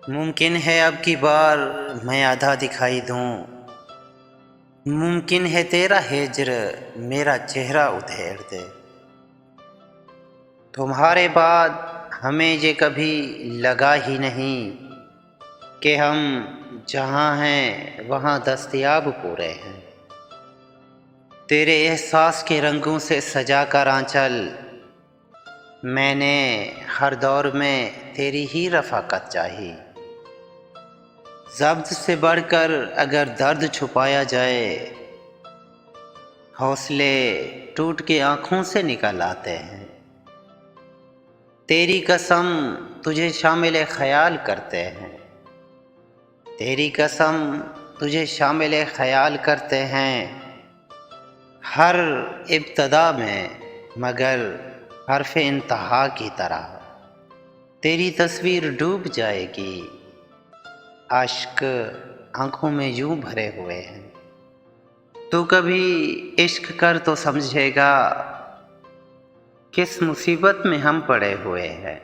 ممکن ہے اب کی بار میں آدھا دکھائی دوں، ممکن ہے تیرا ہجر میرا چہرہ ادھیڑ دے۔ تمہارے بعد ہمیں یہ کبھی لگا ہی نہیں کہ ہم جہاں ہیں وہاں دستیاب پورے ہیں۔ تیرے احساس کے رنگوں سے سجا کر آنچل، میں نے ہر دور میں تیری ہی رفاقت چاہی۔ ضبط سے بڑھ کر اگر درد چھپایا جائے، حوصلے ٹوٹ کے آنکھوں سے نکل آتے ہیں۔ تیری قسم تجھے شامل خیال کرتے ہیں، تیری قسم تجھے شامل خیال کرتے ہیں، ہر ابتدا میں مگر حرف انتہا کی طرح تیری تصویر ڈوب جائے گی۔ اشک آنکھوں میں یوں بھرے ہوئے ہیں، تو کبھی عشق کر تو سمجھے گا کس مصیبت میں ہم پڑے ہوئے ہیں۔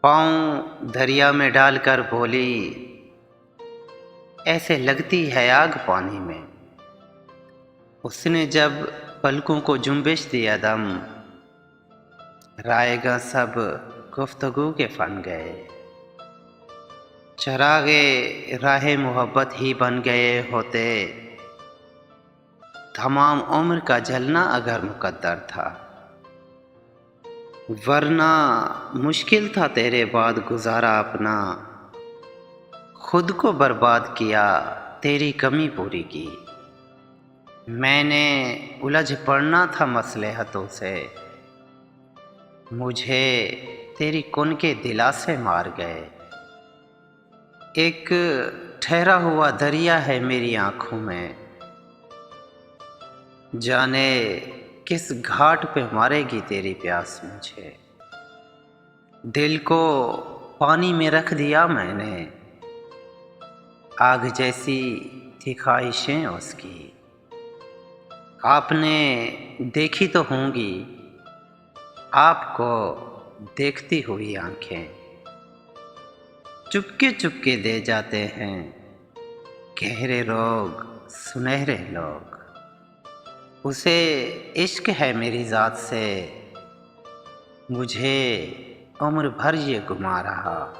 پاؤں دریا میں ڈال کر بولی، ایسے لگتی ہے آگ پانی میں۔ اس نے جب پلکوں کو جنبش دیا دم، رائے گاں سب گفتگو کے فن گئے۔ چراغے راہ محبت ہی بن گئے ہوتے، تمام عمر کا جلنا اگر مقدر تھا۔ ورنہ مشکل تھا تیرے بعد گزارا اپنا، خود کو برباد کیا تیری کمی پوری کی۔ میں نے الجھ پڑنا تھا مصلحتوں سے، مجھے تیری کن کے دلاسے مار گئے۔ ایک ٹھہرا ہوا دریا ہے میری آنکھوں میں، جانے کس گھاٹ پہ مارے گی تیری پیاس مجھے۔ دل کو پانی میں رکھ دیا میں نے، آگ جیسی تھی خواہشیں اس کی۔ آپ نے دیکھی تو ہوں گی آپ کو دیکھتی ہوئی آنکھیں، چپکے دے جاتے ہیں گہرے روگ سنہرے لوگ۔ اسے عشق ہے میری ذات سے، مجھے عمر بھر یہ گما رہا۔